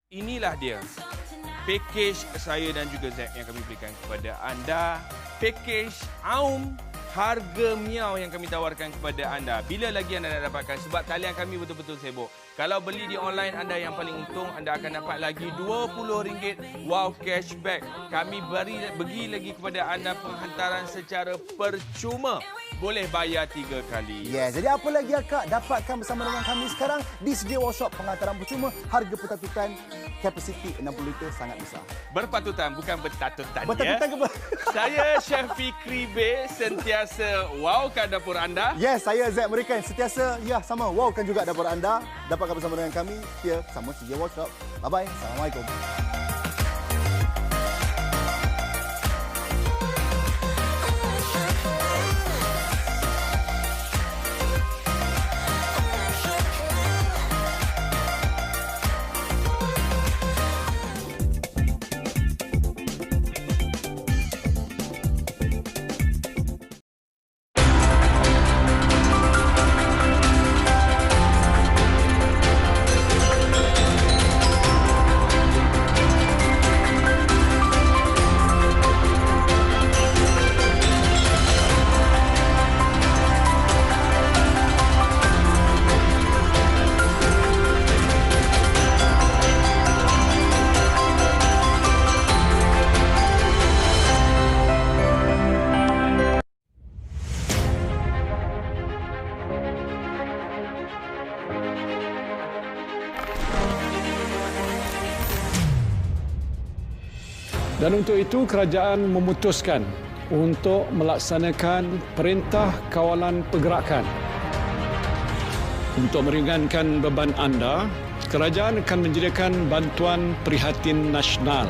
Inilah dia pakej saya dan juga Zack yang kami berikan kepada anda. Pakej Aum, harga miau yang kami tawarkan kepada anda. Bila lagi anda nak dapatkan? Sebab talian kami betul-betul sibuk. Kalau beli di online, anda yang paling untung. Anda akan dapat lagi RM20. Wow, cashback. Kami bagi lagi kepada anda penghantaran secara percuma. Boleh bayar 3 kali. Yes, jadi apa lagi akak dapatkan bersama dengan kami sekarang di Sedia Workshop, penghantaran percuma, harga bertatutan, kapasiti 60 liter sangat besar. Berpatutan, bukan bertatutan. Bertatutan Ya? ke? Saya Chef Fikri B, sentiasa wowkan dapur anda. Yes, saya Zack Merikan, sentiasa sama wowkan juga dapur anda. Dapatkan bersama dengan kami, setia sama Sedia Workshop. Bye-bye. Assalamualaikum. Dan untuk itu kerajaan memutuskan untuk melaksanakan perintah kawalan pergerakan. Untuk meringankan beban anda, kerajaan akan menyediakan bantuan prihatin nasional.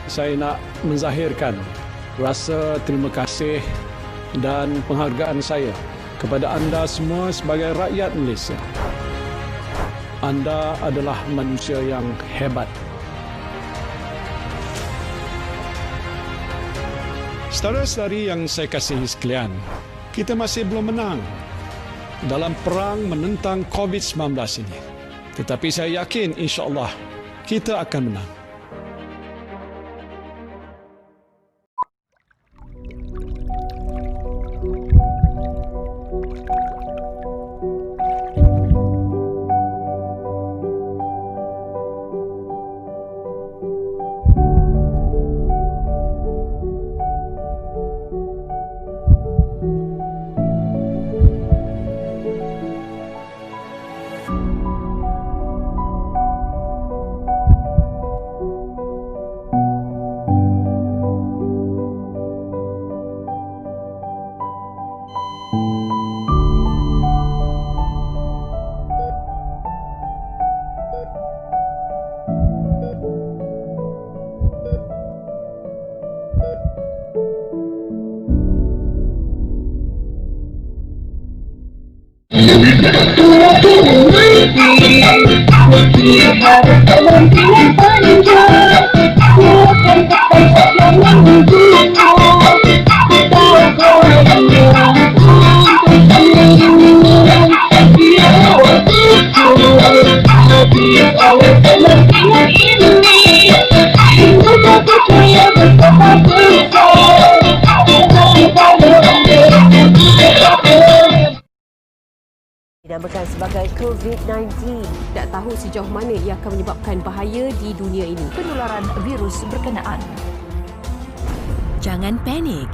Saya nak menzahirkan rasa terima kasih dan penghargaan saya kepada anda semua sebagai rakyat Malaysia. Anda adalah manusia yang hebat. Saudara-saudari yang saya kasihi sekalian, kita masih belum menang dalam perang menentang COVID-19 ini. Tetapi saya yakin insya-Allah kita akan menang. Dinamakan sebagai COVID-19. Tak tahu sejauh mana ia akan menyebabkan bahaya di dunia ini. Penularan virus berkenaan. Jangan panik.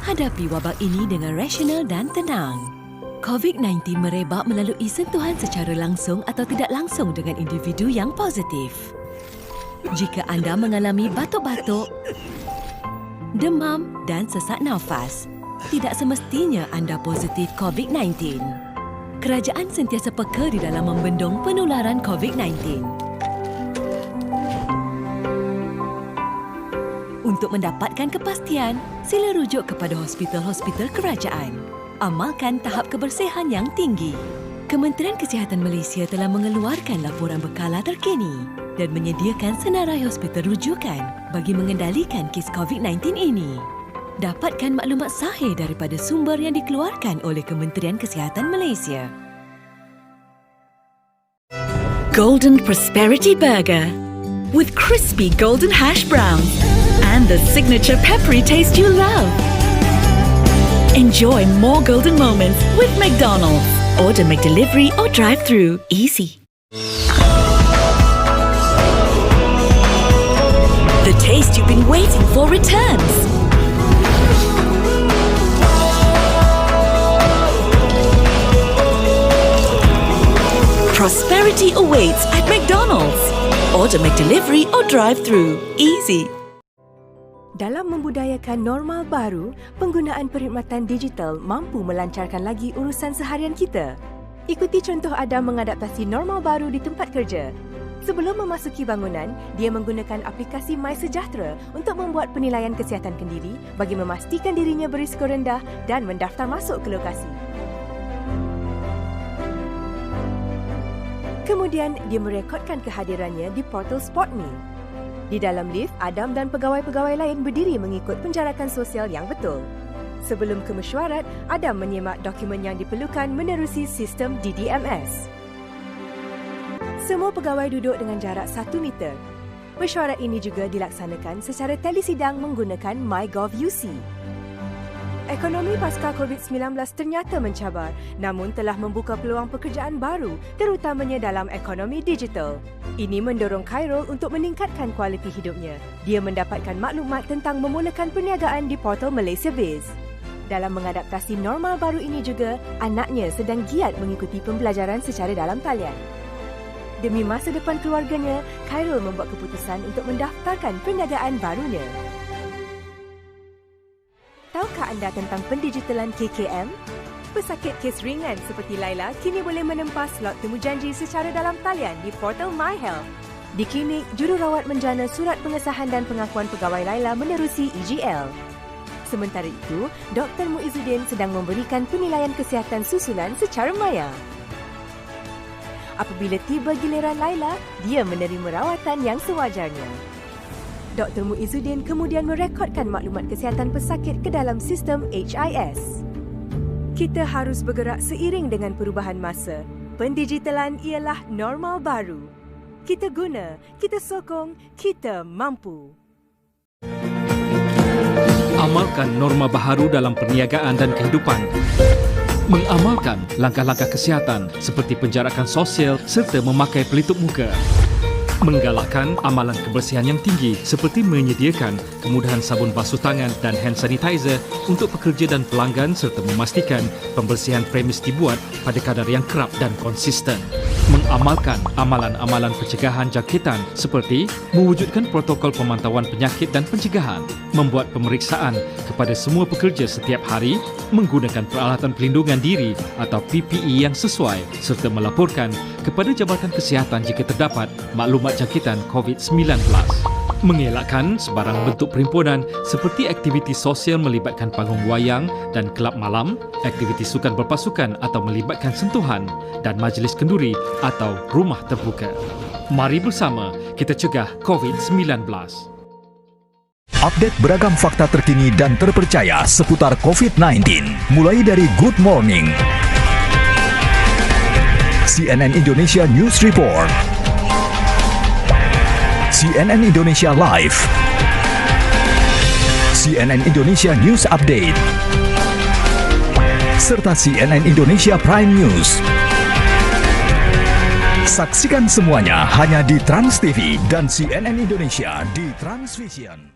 Hadapi wabak ini dengan rasional dan tenang. COVID-19 merebak melalui sentuhan secara langsung atau tidak langsung dengan individu yang positif. Jika anda mengalami batuk-batuk, demam dan sesak nafas, tidak semestinya anda positif COVID-19. Kerajaan sentiasa peka di dalam membendung penularan COVID-19. Untuk mendapatkan kepastian, sila rujuk kepada hospital-hospital kerajaan. Amalkan tahap kebersihan yang tinggi. Kementerian Kesihatan Malaysia telah mengeluarkan laporan berkala terkini dan menyediakan senarai hospital rujukan bagi mengendalikan kes COVID-19 ini. Dapatkan maklumat sahih daripada sumber yang dikeluarkan oleh Kementerian Kesihatan Malaysia. Golden Prosperity Burger with crispy golden hash browns and the signature peppery taste you love. Enjoy more golden moments with McDonald's. Order McDelivery or drive-thru. Easy. The taste you've been waiting for returns. Prosperity awaits at McDonald's. Order McDelivery or drive-thru. Easy. Dalam membudayakan normal baru, penggunaan perkhidmatan digital mampu melancarkan lagi urusan seharian kita. Ikuti contoh Adam mengadaptasi normal baru di tempat kerja. Sebelum memasuki bangunan, dia menggunakan aplikasi MySejahtera untuk membuat penilaian kesihatan kendiri bagi memastikan dirinya berisiko rendah dan mendaftar masuk ke lokasi. Kemudian, dia merekodkan kehadirannya di portal SpotMe. Di dalam lift, Adam dan pegawai-pegawai lain berdiri mengikut penjarakan sosial yang betul. Sebelum ke mesyuarat, Adam menyemak dokumen yang diperlukan menerusi sistem DDMS. Semua pegawai duduk dengan jarak 1 meter. Mesyuarat ini juga dilaksanakan secara telesidang menggunakan MyGov.UC. Ekonomi pasca COVID-19 ternyata mencabar, namun telah membuka peluang pekerjaan baru, terutamanya dalam ekonomi digital. Ini mendorong Khairul untuk meningkatkan kualiti hidupnya. Dia mendapatkan maklumat tentang memulakan perniagaan di portal Malaysia Biz. Dalam mengadaptasi normal baru ini juga, anaknya sedang giat mengikuti pembelajaran secara dalam talian. Demi masa depan keluarganya, Khairul membuat keputusan untuk mendaftarkan perniagaan barunya. Tahukah anda tentang pendigitalan KKM? Pesakit kes ringan seperti Laila kini boleh menempa slot temujanji secara dalam talian di portal MyHealth. Di klinik, jururawat menjana surat pengesahan dan pengakuan pegawai Laila menerusi EGL. Sementara itu, Dr. Muizuddin sedang memberikan penilaian kesihatan susunan secara maya. Apabila tiba giliran Laila, dia menerima rawatan yang sewajarnya. Dr. Muizuddin kemudian merekodkan maklumat kesihatan pesakit ke dalam sistem HIS. Kita harus bergerak seiring dengan perubahan masa. Pendigitalan ialah normal baru. Kita guna, kita sokong, kita mampu. Amalkan norma baharu dalam perniagaan dan kehidupan. Mengamalkan langkah-langkah kesihatan seperti penjarakan sosial serta memakai pelitup muka. Menggalakkan amalan kebersihan yang tinggi seperti menyediakan kemudahan sabun basuh tangan dan hand sanitizer untuk pekerja dan pelanggan serta memastikan pembersihan premis dibuat pada kadar yang kerap dan konsisten. Mengamalkan amalan-amalan pencegahan jangkitan seperti mewujudkan protokol pemantauan penyakit dan pencegahan, membuat pemeriksaan kepada semua pekerja setiap hari, menggunakan peralatan pelindungan diri atau PPE yang sesuai serta melaporkan kepada Jabatan Kesihatan jika terdapat maklumat jangkitan COVID-19. Mengelakkan sebarang bentuk perhimpunan seperti aktiviti sosial melibatkan panggung wayang dan kelab malam, aktiviti sukan berpasukan atau melibatkan sentuhan dan majlis kenduri atau rumah terbuka. Mari bersama kita cegah COVID-19. Update beragam fakta terkini dan terpercaya seputar COVID-19, mulai dari Good Morning, CNN Indonesia News Report, CNN Indonesia Live, CNN Indonesia News Update, serta CNN Indonesia Prime News. Saksikan semuanya hanya di Trans TV dan CNN Indonesia di Transvision.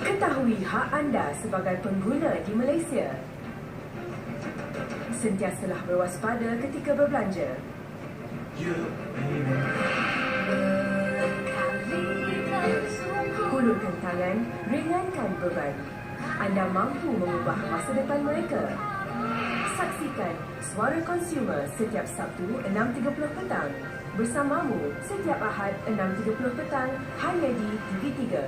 Ketahui hak anda sebagai pengguna di Malaysia. Sentiasalah berwaspada ketika berbelanja. Hulurkan tangan, ringankan beban. Anda mampu mengubah masa depan mereka. Saksikan Suara Konsumer setiap Sabtu 6.30 petang. Bersamamu setiap Ahad 6.30 petang hanya di TV3.